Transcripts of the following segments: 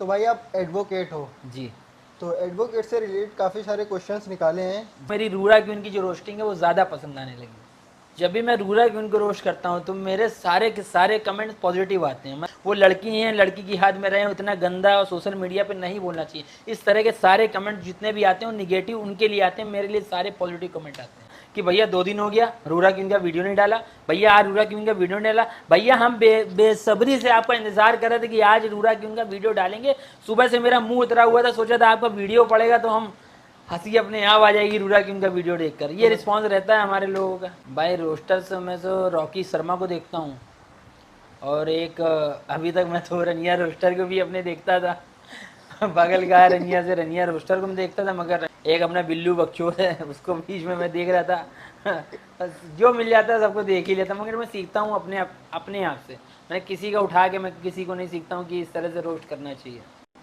तो भाई आप एडवोकेट हो, जी। तो एडवोकेट से रिलेटेड काफ़ी सारे क्वेश्चंस निकाले हैं। मेरी रूरा क्वीन की जो रोस्टिंग है वो ज़्यादा पसंद आने लगी। जब भी मैं रूरा क्वीन को रोस्ट करता हूँ तो मेरे सारे के सारे कमेंट्स पॉजिटिव आते हैं। वो लड़की हैं, लड़की की हाथ में रहे हो, इतना गंदा और सोशल मीडिया पे नहीं बोलना चाहिए। इस तरह के सारे कमेंट जितने भी आते हैं वो निगेटिव उनके लिए आते हैं, मेरे लिए सारे पॉजिटिव कमेंट आते हैं कि भैया 2 दिन हो गया रूरा क्वीन का वीडियो नहीं डाला, भैया आज रूरा क्वीन का वीडियो नहीं डाला, भैया हम बेसब्री से आपका इंतजार कर रहे थे कि आज रूरा क्वीन का वीडियो डालेंगे। सुबह से मेरा मुंह उतरा हुआ था, सोचा था आपका वीडियो पड़ेगा तो हम हंसी अपने आप आ जाएगी रूरा किंग का वीडियो देखकर। ये रिस्पांस रहता है हमारे लोगों का। भाई रोस्टर्स में तो रॉकी शर्मा को देखता हूँ, और एक अभी तक मैं तो रनिया रोस्टर को भी अपने देखता था। बगल का रनिया से रनिया रोस्टर को मैं देखता था, मगर एक अपना बिल्लू बकचोद है उसको बीच में मैं देख रहा था। बस जो मिल जाता है सबको देख ही लेता, मगर मैं सीखता हूँ अपने आप से। मैं किसी का उठा के मैं किसी को नहीं सीखता हूँ कि इस तरह से रोस्ट करना चाहिए।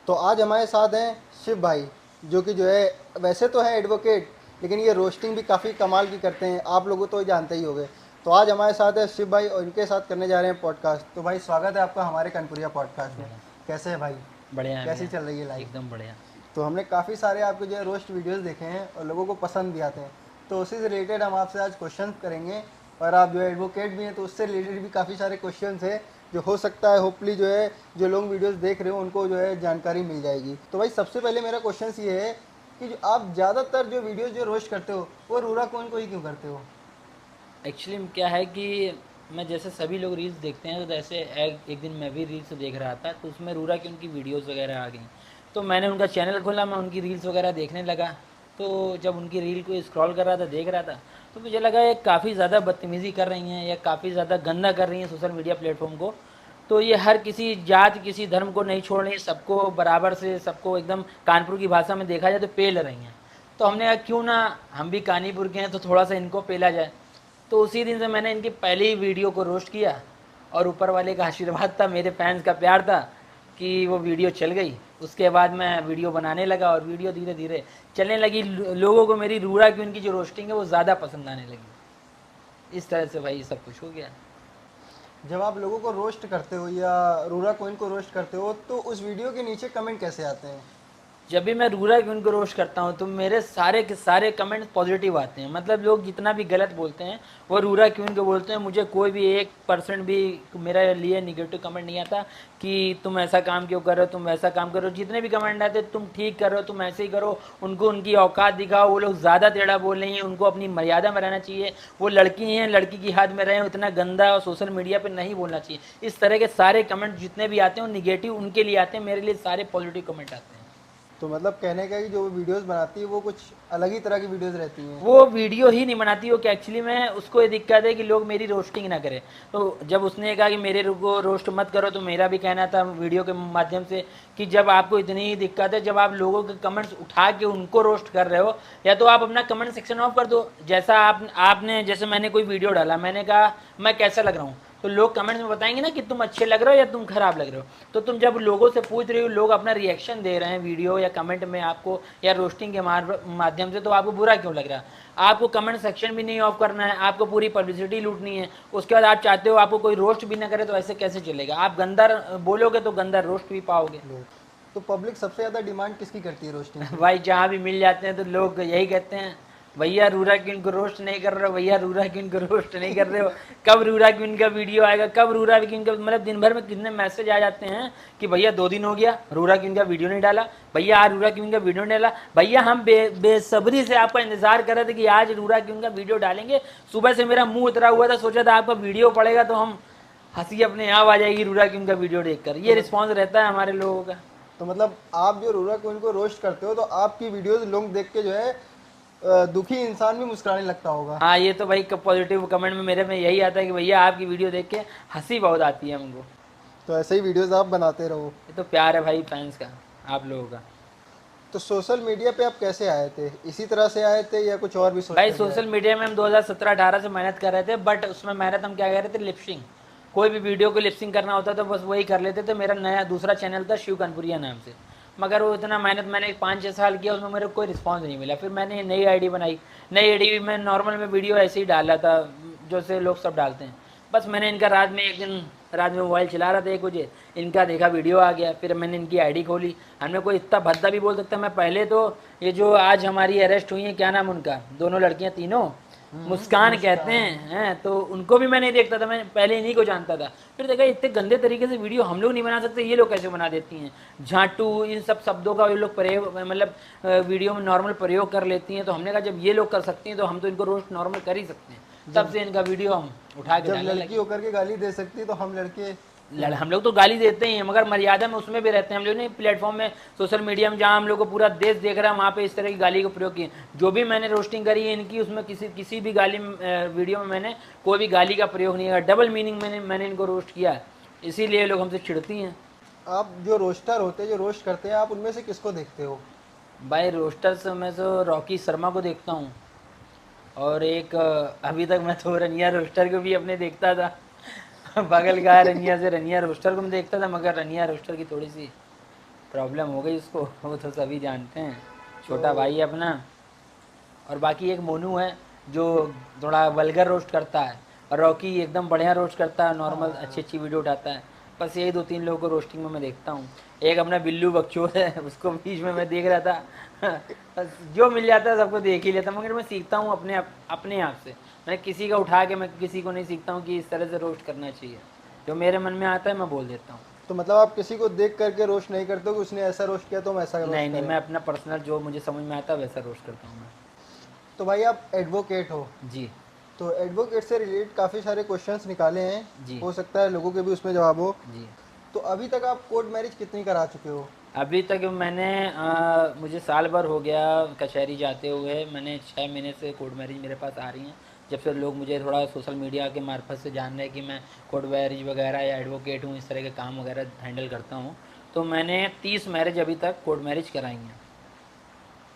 तो आज हमारे साथ हैं शिव भाई, जो कि जो है वैसे तो है एडवोकेट, लेकिन ये रोस्टिंग भी काफ़ी कमाल की करते हैं, आप लोगों तो जानते ही होंगे। तो आज हमारे साथ है शिव भाई और इनके साथ करने जा रहे हैं पॉडकास्ट। तो भाई स्वागत है आपका हमारे कनपुरिया पॉडकास्ट में। कैसे है भाई? बढ़िया है कैसी भैया, चल रही है लाइफ? एकदम बढ़िया। तो हमने काफ़ी सारे आपके जो है रोस्ट वीडियोस देखे हैं और लोगों को पसंद भी आते हैं, तो उसी से रिलेटेड हम आपसे आज क्वेश्चन करेंगे। और आप जो है एडवोकेट भी हैं, तो उससे रिलेटेड भी काफ़ी सारे क्वेश्चंस हैं जो हो सकता है होपफुली जो है जो लोग वीडियोस देख रहे हो उनको जो है जानकारी मिल जाएगी। तो भाई सबसे पहले मेरा क्वेश्चन ये है कि जो आप ज़्यादातर जो वीडियोस जो रोस्ट करते हो वो रूरा कौन को ही क्यों करते हो? एक्चुअली क्या है कि मैं जैसे सभी लोग रील्स देखते हैं, तो जैसे एक दिन मैं भी रील्स देख रहा था, तो उसमें रूरा की उनकी वीडियोस वगैरह आ गई। तो मैंने उनका चैनल खोला, मैं उनकी रील्स वगैरह देखने लगा। तो जब उनकी रील को स्क्रॉल कर रहा था, देख रहा था, तो मुझे लगा ये काफ़ी ज़्यादा बदतमीज़ी कर रही हैं या काफ़ी ज़्यादा गंदा कर रही हैं सोशल मीडिया प्लेटफॉर्म को। तो ये हर किसी जात किसी धर्म को नहीं छोड़ रही, सबको बराबर से, सबको एकदम कानपुर की भाषा में देखा जाए तो पेल रही हैं। तो हमने कहा क्यों ना हम भी कानीपुर के हैं तो थोड़ा सा इनको पेला जाए। तो उसी दिन से मैंने इनकी पहली वीडियो को रोस्ट किया, और ऊपर वाले का आशीर्वाद था, मेरे फैंस का प्यार था कि वो वीडियो चल गई। उसके बाद मैं वीडियो बनाने लगा और वीडियो धीरे धीरे चलने लगी। लोगों को मेरी रूरा की उनकी जो रोस्टिंग है वो ज़्यादा पसंद आने लगी। इस तरह से भाई सब कुछ हो गया। जब आप लोगों को रोस्ट करते हो या रूरा कोइन को रोस्ट करते हो तो उस वीडियो के नीचे कमेंट कैसे आते हैं? जब भी मैं रूरा क्वीन को रोस्ट करता हूँ तो मेरे सारे के सारे कमेंट्स पॉजिटिव आते हैं। मतलब लोग जितना भी गलत बोलते हैं वो रूरा क्वीन को बोलते हैं, मुझे कोई भी 1% भी मेरे लिए निगेटिव कमेंट नहीं आता कि तुम ऐसा काम क्यों कर रहे हो, तुम वैसा काम करो। जितने भी कमेंट आते हैं, तुम ठीक कर रहे हो, तुम ऐसे ही करो, उनको उनकी औकात दिखाओ, वो लोग ज़्यादा टेढ़ा बोल रही हैं, उनको अपनी मर्यादा में रहना चाहिए। वो लड़की हैं, लड़की की हाथ में रहे हो, इतना गंदा और सोशल मीडिया पर नहीं बोलना चाहिए। इस तरह के सारे कमेंट जितने भी आते हैं वो निगेटिव उनके लिए आते हैं, मेरे लिए सारे पॉजिटिव कमेंट आते हैं। तो मतलब कहने का है कि जो वीडियोस बनाती है वो कुछ अलग ही तरह की वीडियोस रहती हैं। वो वीडियो ही नहीं बनाती वो, कि एक्चुअली में उसको ये दिक्कत है कि लोग मेरी रोस्टिंग ना करें। तो जब उसने कहा कि मेरे को रोस्ट मत करो, तो मेरा भी कहना था वीडियो के माध्यम से कि जब आपको इतनी ही दिक्कत है, जब आप लोगों के कमेंट्स उठा के उनको रोस्ट कर रहे हो, या तो आप अपना कमेंट सेक्शन ऑफ कर दो। जैसा आपने जैसे मैंने कोई वीडियो डाला, मैंने कहा मैं कैसा लग रहा हूँ, तो लोग कमेंट्स में बताएंगे ना कि तुम अच्छे लग रहे हो या तुम खराब लग रहे हो। तो तुम जब लोगों से पूछ रहे हो, लोग अपना रिएक्शन दे रहे हैं वीडियो या कमेंट में आपको, या रोस्टिंग के माध्यम से, तो आपको बुरा क्यों लग रहा है? आपको कमेंट सेक्शन भी नहीं ऑफ करना है, आपको पूरी पब्लिसिटी लूटनी है। उसके बाद आप चाहते हो आपको कोई रोस्ट भी ना करे, तो ऐसे कैसे चलेगा? आप गंदा बोलोगे तो गंदा रोस्ट भी पाओगे। लोग तो पब्लिक सबसे ज़्यादा डिमांड किसकी करती है रोस्टिंग की? भाई जहाँ भी मिल जाते हैं तो लोग यही कहते हैं, भैया रूरा क्वीन को रोस्ट नहीं कर रहे हो, भैया रूरा क्वीन को रोस्ट नहीं कर रहे हो, कब रूरा क्वीन का वीडियो आएगा, कब रूरा क्वीन का। मतलब दिन भर में कितने मैसेज आ जाते हैं कि भैया 2 दिन हो गया रूरा क्वीन का वीडियो नहीं डाला, भैया आज रूरा क्वीन का वीडियो नहीं डाला, भैया हम बेसब्री से आपका इंतजार कर रहे थे कि आज रूरा क्वीन का वीडियो डालेंगे। सुबह से मेरा मुंह उतरा हुआ था, सोचा था आपका वीडियो पड़ेगा तो हम हंसी अपने आप आ जाएगी रूरा क्वीन का वीडियो देखकर। ये रिस्पॉन्स रहता है हमारे लोगों का। तो मतलब आप जो रूरा कोइन को रोस्ट करते हो तो आपकी वीडियोस लोग देख के जो है दुखी इंसान भी मुस्कुराने लगता होगा। हाँ, ये तो भाई पॉजिटिव कमेंट में मेरे में यही आता है कि भैया आपकी वीडियो देख के हंसी बहुत आती है हमको। तो ऐसे ही वीडियोस आप बनाते रहो। ये तो प्यार है भाई फैंस का, आप लोगों का। तो सोशल मीडिया पे आप कैसे आए थे? इसी तरह से आए थे या कुछ और भी सोच भाई करके आए सोशल मीडिया में हम 2017-18 से मेहनत कर रहे थे, बट उसमें मेहनत हम क्या कर रहे थे, लिपसिंग। कोई भी वीडियो को लिपसिंग करना होता तो बस वही कर लेते थे। मेरा नया दूसरा चैनल था शिव कनपुरिया नाम से, मगर वो इतना मेहनत मैंने 5-6 साल किया, उसमें मेरे को कोई रिस्पॉन्स नहीं मिला। फिर मैंने नई आईडी बनाई। नई आईडी में नॉर्मल में वीडियो ऐसे ही डाला था जो से लोग सब डालते हैं। बस मैंने इनका रात में एक दिन रात में मोबाइल चला रहा था 1 बजे, इनका देखा वीडियो आ गया, फिर मैंने इनकी आईडी खोली। हमने कोई इतना भद्दा भी बोल सकता मैं पहले तो, ये जो आज हमारी अरेस्ट हुई है, क्या नाम उनका, दोनों लड़कियां तीनों, मुस्कान कहते हैं, तो उनको भी मैं नहीं देखता था, मैं पहले इन्हीं को जानता था। फिर देखा इतने गंदे तरीके से वीडियो हम लोग नहीं बना सकते, ये लोग कैसे बना देती हैं, झाटू, इन सब शब्दों का ये लोग प्रयोग, मतलब वीडियो में नॉर्मल प्रयोग कर लेती हैं। तो हमने कहा जब ये लोग कर सकती हैं तो हम तो इनको रोस्ट नॉर्मल कर ही सकते हैं। तब से इनका वीडियो हम उठा के जब डालने लड़की लगे। होकर के गाली दे सकती है तो हम लड़के हम लोग तो गाली देते ही हैं, मगर मर्यादा में उसमें भी रहते हैं। हम लोग नहीं प्लेटफॉर्म में, सोशल मीडिया में, जहाँ हम लोग को पूरा देश देख रहा है, वहाँ पे इस तरह की गाली का प्रयोग किए। जो भी मैंने रोस्टिंग करी है इनकी, उसमें किसी भी गाली वीडियो में मैंने कोई भी गाली का प्रयोग नहीं किया, डबल मीनिंग मैंने इनको रोस्ट किया है, इसीलिए लोग हमसे चिढ़ती हैं। आप जो रोस्टर होते हैं, जो रोस्ट करते हैं, आप उनमें से किसको देखते हो? भाई रोस्टर्स में तो रॉकी शर्मा को देखता हूँ, और एक अभी तक मैं तो रनिया रोस्टर को भी अपने देखता था। बगल का रनिया से रनिया रोस्टर को मैं देखता था, मगर रनिया रोस्टर की थोड़ी सी प्रॉब्लम हो गई उसको, वो तो सभी जानते हैं, छोटा भाई है अपना। और बाकी एक मोनू है जो थोड़ा वल्गर रोस्ट करता है, और रॉकी एकदम बढ़िया रोस्ट करता है, नॉर्मल अच्छी अच्छी वीडियो उठाता है। बस यही 2-3 लोगों को रोस्टिंग में मैं देखता हूँ। एक अपना बिल्लू बकचोद है, उसको बीच में मैं देख रहा था। बस जो मिल जाता है सबको देख ही लेता हूँ, मगर मैं सीखता हूँ अपने आप से। मैं किसी का उठा के मैं किसी को नहीं सीखता हूँ कि इस तरह से रोस्ट करना चाहिए। जो मेरे मन में आता है मैं बोल देता हूँ। तो मतलब आप किसी को देख करके रोस्ट नहीं करते हो कि उसने ऐसा रोस्ट किया तो हम ऐसा रोस्ट नहीं, करें? मैं अपना पर्सनल जो मुझे समझ में आता है वैसा रोस्ट करता हूँ मैं। तो भाई आप एडवोकेट हो, जी तो एडवोकेट से रिलेटेड काफ़ी सारे क्वेश्चंस निकाले हैं, जी हो सकता है लोगों के भी उसमें जवाब हो। जी। तो अभी तक आप कोर्ट मैरिज कितनी करा चुके हो? अभी तक मैंने मुझे साल भर हो गया कचहरी जाते हुए। मैंने 6 महीने से कोर्ट मैरिज मेरे पास आ रही हैं, जब से लोग मुझे थोड़ा सोशल मीडिया के मार्फत से जान रहे हैं कि मैं कोर्ट मैरिज वगैरह या एडवोकेट हूँ, इस तरह के काम वगैरह हैंडल करता हूँ। तो मैंने 30 मैरिज अभी तक कोर्ट मैरिज कराई हैं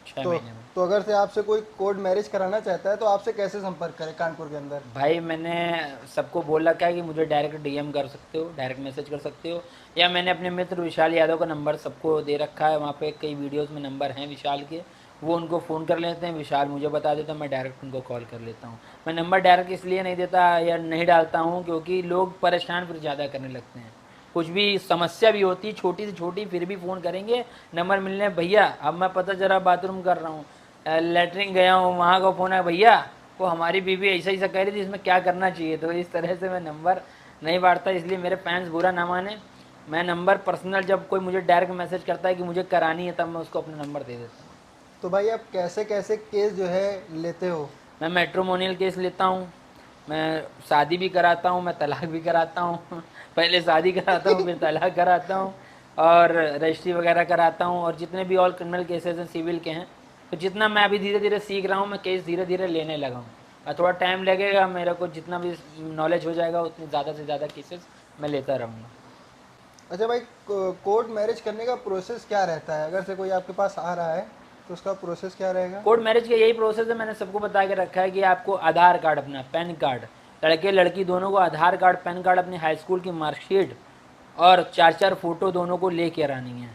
6 तो महीने में। तो अगर से आपसे कोई कोर्ट मैरिज कराना चाहता है तो आपसे कैसे संपर्क करे कानपुर के अंदर? भाई मैंने सबको बोल रखा है कि मुझे डायरेक्ट डीएम कर सकते हो, डायरेक्ट मैसेज कर सकते हो, या मैंने अपने मित्र विशाल यादव का नंबर सबको दे रखा है। वहाँ पे कई वीडियोस में नंबर हैं विशाल के, वो उनको फ़ोन कर लेते हैं, विशाल मुझे बता देता है, मैं डायरेक्ट उनको कॉल कर लेता हूँ। मैं नंबर डायरेक्ट इसलिए नहीं देता या नहीं डालता हूँ क्योंकि लोग परेशान फिर ज़्यादा करने लगते हैं। कुछ भी समस्या भी होती है छोटी से छोटी, फिर भी फ़ोन करेंगे नंबर मिलने, भैया अब मैं पता जरा बाथरूम कर रहा हूँ, लेटरिन गया हूँ, वहाँ का फ़ोन है, भैया वो हमारी बीवी ऐसा ऐसा कह रही थी, इसमें क्या करना चाहिए। तो इस तरह से मैं नंबर नहीं बांटता, इसलिए मेरे फैंस बुरा ना माने। मैं नंबर पर्सनल, जब कोई मुझे डायरेक्ट मैसेज करता है कि मुझे करानी है, तब मैं उसको अपना नंबर दे देता हूँ। तो भाई आप कैसे कैसे केस जो है लेते हो? मैं मैट्रिमोनियल केस लेता हूँ, मैं शादी भी कराता हूँ, मैं तलाक भी कराता हूँ। पहले शादी कराता हूँ, फिर तलाक कराता हूँ, और रजिस्ट्री वगैरह कराता हूँ, और जितने भी ऑल क्रिमिनल केसेस हैं सिविल के हैं। तो जितना मैं अभी धीरे धीरे सीख रहा हूँ, मैं केस धीरे धीरे लेने लगा हूँ, और थोड़ा टाइम लगेगा मेरे को, जितना भी नॉलेज हो जाएगा उतनी ज़्यादा से ज़्यादा केसेस मैं लेता रहूँगा। अच्छा भाई, कोर्ट मैरिज करने का प्रोसेस क्या रहता है? अगर से कोई आपके पास आ रहा है तो उसका प्रोसेस क्या रहेगा? कोर्ट मैरिज का यही प्रोसेस है, मैंने सबको बता के रखा है कि आपको आधार कार्ड, अपना पैन कार्ड, लड़के लड़की दोनों को आधार कार्ड, पैन कार्ड, अपनी हाई स्कूल की मार्कशीट, और 4-4 फ़ोटो दोनों को ले कर आनी है।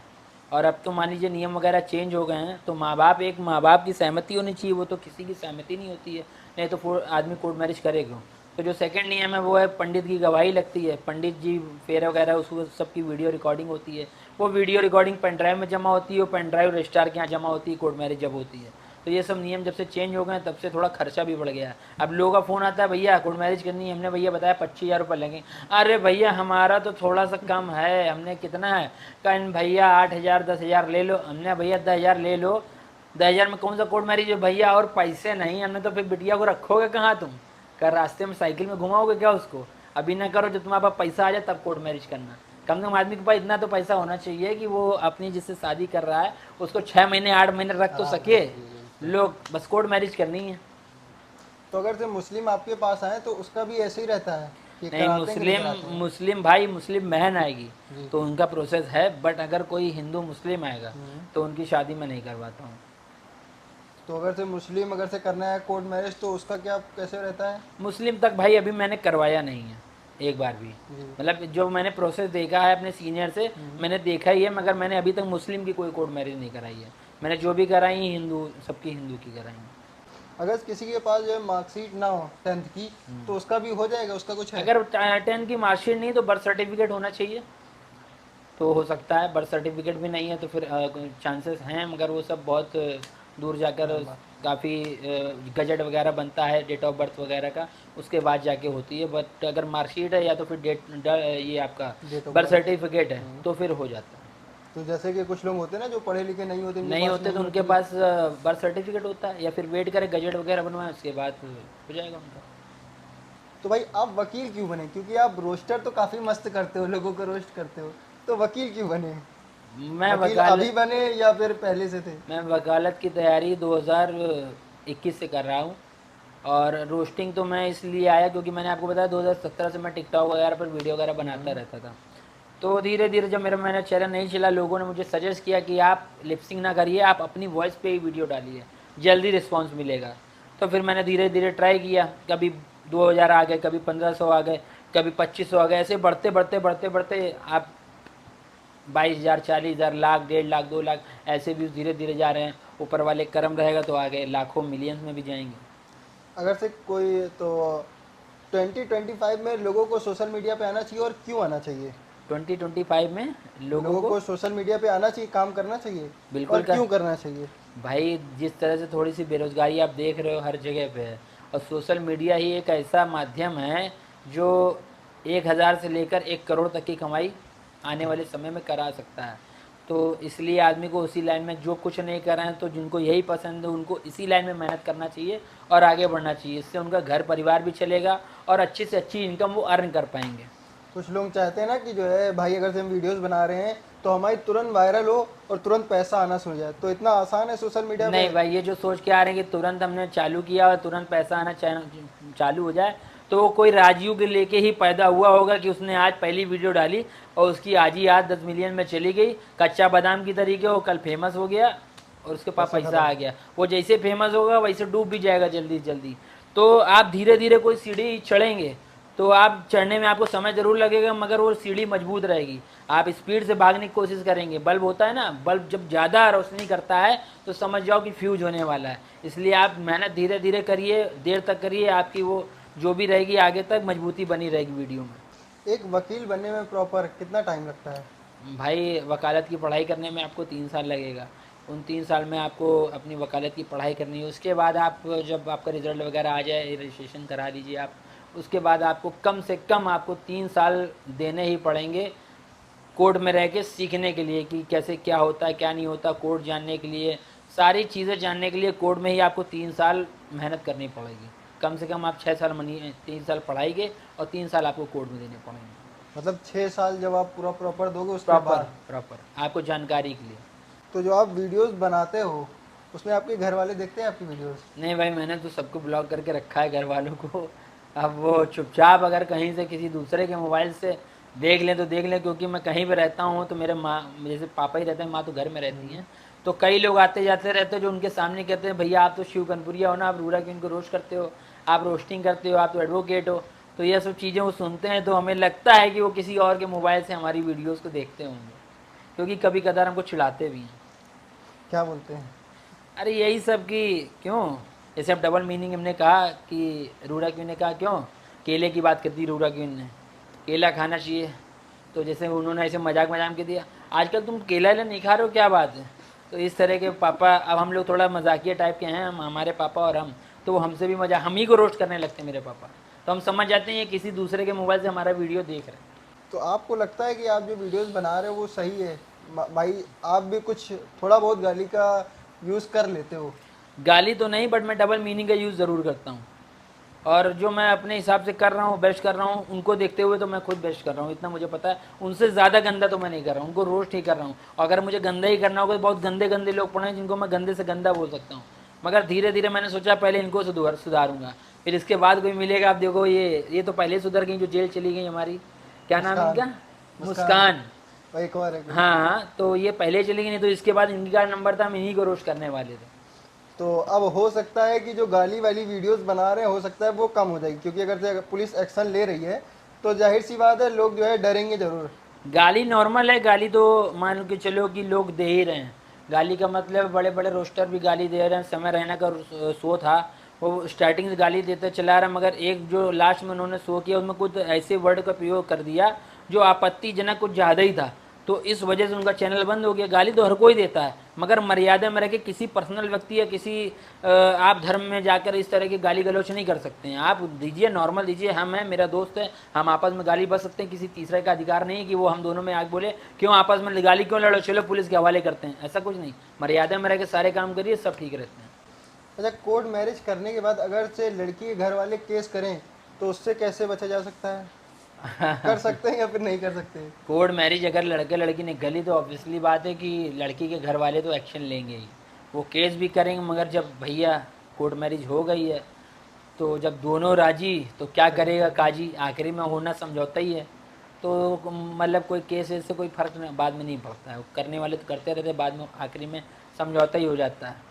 और अब तो मान लीजिए नियम वगैरह चेंज हो गए हैं, तो माँ बाप की सहमति होनी चाहिए, वो तो किसी की सहमति नहीं होती है, नहीं तो आदमी कोर्ट मैरिज करे क्यों। तो जो सेकंड नियम है वो है पंडित की गवाही लगती है, पंडित जी फेर वगैरह उसको सबकी वीडियो रिकॉर्डिंग होती है, वो वीडियो रिकॉर्डिंग पेन ड्राइव में जमा होती है, वो पेन ड्राइव रजिस्ट्रार के यहाँ जमा होती है कोर्ट मैरिज जब होती है। तो ये सब नियम जब से चेंज हो गए तब से थोड़ा खर्चा भी बढ़ गया है। अब लोगों का फ़ोन आता है, भैया कोर्ट मैरिज करनी है, हमने भैया बताया 25,000 रुपये लगेंगे। अरे भैया हमारा तो थोड़ा सा कम है, हमने कितना है, कहीं भैया 8,000 10,000 ले लो। हमने भैया 10,000 ले लो, 10,000 में कौन सा कोर्ट मैरिज है भैया, और पैसे नहीं। हमने तो फिर बिटिया को रखोगे कहाँ तुम, कर रास्ते में साइकिल में घुमाओगे क्या उसको? अभी ना करो, जब तुम्हारे पास पैसा आ जाए तब कोर्ट मैरिज करना। कम से कम आदमी के पास इतना तो पैसा होना चाहिए कि वो अपनी जिससे शादी कर रहा है उसको 6 महीने 8 महीने रख तो सके। लोग बस कोर्ट मैरिज करनी है। तो अगर से मुस्लिम आपके पास आए तो उसका भी ऐसे ही रहता है कि नहीं, कराते हैं कि नहीं कराते हैं? मुस्लिम भाई, मुस्लिम बहन आएगी जी। तो उनका प्रोसेस है, बट अगर कोई हिंदू मुस्लिम आएगा हम्म। तो उनकी शादी मैं नहीं करवाता हूँ। तो अगर से मुस्लिम अगर से करना है कोर्ट मैरिज तो उसका क्या कैसे रहता है? मुस्लिम तक भाई अभी मैंने करवाया नहीं है एक बार भी, जी। मतलब जो मैंने प्रोसेस देखा है अपने सीनियर से मैंने देखा ही है, मगर मैंने अभी तक मुस्लिम की कोई कोर्ट मैरिज नहीं कराई है। मैंने जो भी कराई हिंदू, सबकी हिंदू की कराई है। अगर किसी के पास जो है मार्कशीट ना हो 10th की, तो उसका भी हो जाएगा, उसका कुछ है? अगर 10 की मार्कशीट नहीं तो बर्थ सर्टिफिकेट होना चाहिए, तो हो सकता है। बर्थ सर्टिफिकेट भी नहीं है तो फिर चांसेस हैं, मगर वो सब बहुत दूर जाकर काफ़ी गजट वगैरह बनता है डेट ऑफ बर्थ वगैरह का, उसके बाद जाके होती है। बट अगर मार्कशीट है या तो फिर ये आपका date of birth birth. Certificate है तो फिर हो जाता है। तो जैसे कि कुछ लोग होते हैं ना जो पढ़े लिखे नहीं होते, इनके नहीं पास होते नहीं तो उनके होती। पास बर्थ सर्टिफिकेट होता है, या फिर वेट करें गजट वगैरह बनवाएं, उसके बाद हो जाएगा उनका। तो भाई आप वकील क्यों बने? क्योंकि आप रोस्टर तो काफ़ी मस्त करते हो, लोगों को रोस्ट करते हो, तो वकील क्यों बने? मैं वकील अभी वकालत बने या फिर पहले से थे? मैं वकालत की तैयारी 2021 से कर रहा हूँ। और रोस्टिंग तो मैं इसलिए आया क्योंकि मैंने आपको बताया 2017 से मैं टिकटॉक वगैरह पर वीडियो वगैरह बनाता रहता था। तो धीरे धीरे जब मैंने चैनल नहीं चला, लोगों ने मुझे सजेस्ट किया कि आप लिपसिंग ना करिए, आप अपनी वॉइस पे ही वीडियो डालिए, जल्दी रिस्पांस मिलेगा। तो फिर मैंने धीरे धीरे ट्राई किया, कभी 2000 आ गए, कभी 1500 आ गए, कभी 2500 आ गए, ऐसे बढ़ते बढ़ते बढ़ते बढ़ते आप 22,000, 40,000, लाख, 1.5 लाख, 2 लाख, ऐसे व्यूज़ धीरे धीरे जा रहे हैं। ऊपर वाले करम रहेगा तो आगे लाखों मिलियंस में भी जाएंगे। अगर से कोई तो 2025 में लोगों को सोशल मीडिया पे आना चाहिए, और क्यों आना चाहिए? 2025 में लोगों लोगों को को सोशल मीडिया पे आना चाहिए, काम करना चाहिए, और बिल्कुल कर क्यों करना चाहिए? भाई, जिस तरह से थोड़ी सी बेरोजगारी आप देख रहे हो हर जगह पे है, और सोशल मीडिया ही एक ऐसा माध्यम है जो 1,000 से लेकर 1 करोड़ तक की कमाई आने वाले समय में करा सकता है। तो इसलिए आदमी को उसी लाइन में, जो कुछ नहीं कर रहे हैं तो जिनको यही पसंद है उनको इसी लाइन में मेहनत करना चाहिए और आगे बढ़ना चाहिए। इससे उनका घर परिवार भी चलेगा और अच्छी से अच्छी इनकम वो अर्न कर पाएंगे। कुछ लोग चाहते हैं ना कि जो है भाई, अगर से हम वीडियोस बना रहे हैं तो हमारी तुरंत वायरल हो और तुरंत पैसा आना शुरू हो जाए। तो इतना आसान है सोशल मीडिया पे? नहीं भाई, ये जो सोच के आ रहे हैं कि तुरंत हमने चालू किया और तुरंत पैसा आना चालू हो जाए, तो वो कोई राजू के लेके ही पैदा हुआ होगा कि उसने आज पहली वीडियो डाली और उसकी आज ही आज 10 मिलियन में चली गई, कच्चा बादाम की तरीके। वो कल फेमस हो गया और उसके पास पैसा आ गया। वो जैसे फेमस होगा वैसे डूब भी जाएगा जल्दी जल्दी। तो आप धीरे धीरे कोई सीढ़ी चढ़ेंगे तो आप चढ़ने में आपको समय ज़रूर लगेगा, मगर वो सीढ़ी मजबूत रहेगी। आप स्पीड से भागने की कोशिश करेंगे, बल्ब होता है ना, बल्ब जब ज़्यादा रोशनी करता है तो समझ जाओ कि फ्यूज होने वाला है। इसलिए आप मेहनत धीरे धीरे करिए, देर तक करिए, आपकी वो जो भी रहेगी आगे तक मजबूती बनी रहेगी वीडियो में। एक वकील बनने में प्रॉपर कितना टाइम लगता है? भाई, वकालत की पढ़ाई करने में आपको 3 साल लगेगा। उन 3 साल में आपको अपनी वकालत की पढ़ाई करनी है। उसके बाद आप, जब आपका रिज़ल्ट वगैरह आ जाए, रजिस्ट्रेशन करा लीजिए आप, उसके बाद आपको कम से कम आपको 3 साल देने ही पड़ेंगे कोर्ट में रह के सीखने के लिए कि कैसे क्या होता है क्या नहीं होता, कोर्ट जानने के लिए, सारी चीज़ें जानने के लिए कोर्ट में ही आपको 3 साल मेहनत करनी पड़ेगी। कम से कम आप 6 साल 3 साल पढ़ाएंगे और 3 साल आपको कोर्ट में देने पड़ेंगे। मतलब 6 साल जब आप पूरा प्रॉपर दोगे उसके प्रॉपर बाद? प्रॉपर आपको जानकारी के लिए। तो जो आप वीडियोस बनाते हो उसमें आपके घर वाले देखते हैं आपकी वीडियोस? नहीं भाई, मैंने तो सबको ब्लॉक करके रखा है घर वालों को। अब वो चुपचाप अगर कहीं से किसी दूसरे के मोबाइल से देख लें तो देख लें, क्योंकि मैं कहीं पे रहता हूँ तो मेरे माँ, जैसे पापा ही रहते हैं, माँ तो घर में रहती हैं। तो कई लोग आते जाते रहते हैं जो उनके सामने कहते हैं, भैया आप तो शिव कनपुरिया हो ना, आप रूरा क्यों इनको रोस्ट करते हो, आप रोस्टिंग करते हो, आप तो एडवोकेट हो। तो ये सब चीज़ें वो सुनते हैं तो हमें लगता है कि वो किसी और के मोबाइल से हमारी वीडियोज़ को देखते होंगे, क्योंकि कभी कदार हमको चिढ़ाते भी हैं। क्या बोलते हैं? अरे यही सब कि क्यों, जैसे अब डबल मीनिंग हमने कहा कि रूरा क्वीन ने कहा क्यों केले की बात करती रूरा क्वीन ने, केला खाना चाहिए। तो जैसे उन्होंने ऐसे मजाक मजाक के दिया, आजकल तुम केला नहीं खा रहे हो, क्या बात है। तो इस तरह के पापा, अब हम लोग थोड़ा मजाकिया टाइप के हैं, हमारे पापा और हम, तो वो हमसे भी मजाक, हम ही को रोस्ट करने लगते हैं मेरे पापा। तो हम समझ जाते हैं ये किसी दूसरे के मोबाइल से हमारा वीडियो देख रहे हैं। तो आपको लगता है कि आप जो वीडियोस बना रहे हो वो सही है? भाई आप भी कुछ थोड़ा बहुत गाली का यूज़ कर लेते हो? गाली तो नहीं, बट मैं डबल मीनिंग का यूज़ ज़रूर करता हूँ। और जो मैं अपने हिसाब से कर रहा हूँ, बेस्ट कर रहा हूँ, उनको देखते हुए तो मैं खुद बेस्ट कर रहा हूँ, इतना मुझे पता है। उनसे ज़्यादा गंदा तो मैं नहीं कर रहा हूँ, उनको रोस्ट ही कर रहा हूँ। और अगर मुझे गंदा ही करना होगा तो बहुत गंदे गंदे लोग पड़े हैं जिनको मैं गंदे से गंदा बोल सकता हूँ। मगर धीरे धीरे मैंने सोचा पहले इनको सुधारूंगा, फिर इसके बाद कोई मिलेगा। आप देखो, ये तो पहले सुधर गई, जो जेल चली गई हमारी, क्या नाम है इनका, मुस्कान। एक और है। हाँ हाँ, तो ये पहले चली गई, नहीं तो इसके बाद इनका नंबर था, हम इन्हीं को रोस्ट करने वाले थे। तो अब हो सकता है कि जो गाली वाली वीडियोस बना रहे हैं, हो सकता है वो कम हो जाएगी, क्योंकि अगर पुलिस एक्शन ले रही है तो जाहिर सी बात है लोग जो है डरेंगे ज़रूर। गाली नॉर्मल है, गाली तो मान के चलो कि लोग दे ही रहे हैं। गाली का मतलब बड़े बड़े रोस्टर भी गाली दे रहे हैं। समय रहना का शो था, वो स्टार्टिंग से गाली देता चला रहा, मगर एक जो लास्ट में उन्होंने शो किया उसमें कुछ ऐसे वर्ड का प्रयोग कर दिया जो आपत्तिजनक कुछ ज़्यादा ही था, तो इस वजह से उनका चैनल बंद हो गया। गाली तो हर कोई देता है, मगर मर्यादा में रह के किसी पर्सनल व्यक्ति या किसी आप धर्म में जाकर इस तरह की गाली गलौच नहीं कर सकते हैं। आप दीजिए, नॉर्मल दीजिए, हम हैं, मेरा दोस्त है, हम आपस में गाली बच सकते हैं, किसी तीसरे का अधिकार नहीं है कि वो हम दोनों में आग बोले, क्यों आपस में गाली क्यों लड़ो, चलो पुलिस के हवाले करते हैं, ऐसा कुछ नहीं। मर्यादा में रह के सारे काम करिए, सब ठीक रहते हैं। अच्छा, कोर्ट मैरिज करने के बाद अगर से लड़की के घर वाले केस करें तो उससे कैसे बचा जा सकता है? कर सकते हैं या फिर नहीं कर सकते? कोर्ट मैरिज अगर लड़के लड़की ने गली तो ऑब्वियसली बात है कि लड़की के घर वाले तो एक्शन लेंगे ही, वो केस भी करेंगे। मगर जब भैया कोर्ट मैरिज हो गई है तो जब दोनों राजी तो क्या करेगा काजी, आखिरी में होना समझौता ही है। तो मतलब कोई केस से कोई फर्क बाद में नहीं पड़ता है, करने वाले तो करते रहते, बाद में आखिरी में समझौता ही हो जाता है।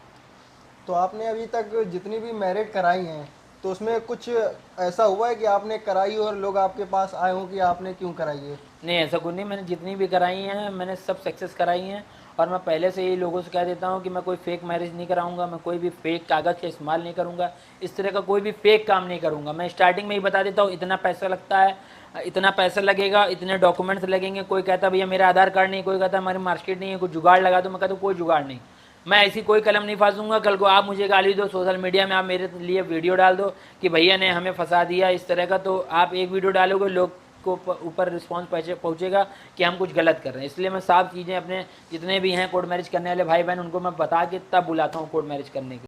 तो आपने अभी तक जितनी भी मैरिड कराई हैं तो उसमें कुछ ऐसा हुआ है कि आपने कराई और लोग आपके पास आए हों कि आपने क्यों कराई है? नहीं, ऐसा कुछ नहीं, मैंने जितनी भी कराई हैं मैंने सब सक्सेस कराई हैं। और मैं पहले से ही लोगों से कह देता हूँ कि मैं कोई फेक मैरिज नहीं कराऊंगा, मैं कोई भी फेक कागज़ का इस्तेमाल नहीं करूँगा, इस तरह का कोई भी फेक काम नहीं करूँगा। मैं स्टार्टिंग में ही बता देता हूँ इतना पैसा लगता है, इतना पैसा लगेगा, इतने डॉक्यूमेंट्स लगेंगे। कोई कहता भैया मेरा आधार कार्ड नहीं, कोई कहता हमारी मार्कशीट नहीं है, कोई जुगाड़ लगा दो, मैं कहता हूँ कोई जुगाड़ नहीं, मैं ऐसी कोई कलम नहीं फांसूंगा। कल को आप मुझे गाली दो, सोशल मीडिया में आप मेरे लिए वीडियो डाल दो कि भैया ने हमें फंसा दिया इस तरह का, तो आप एक वीडियो डालोगे, लोग को ऊपर रिस्पांस पहुंचेगा कि हम कुछ गलत कर रहे हैं। इसलिए मैं साफ चीज़ें अपने जितने भी हैं कोर्ट मैरिज करने वाले भाई बहन उनको मैं बता के तब बुलाता हूँ कोर्ट मैरिज करने के।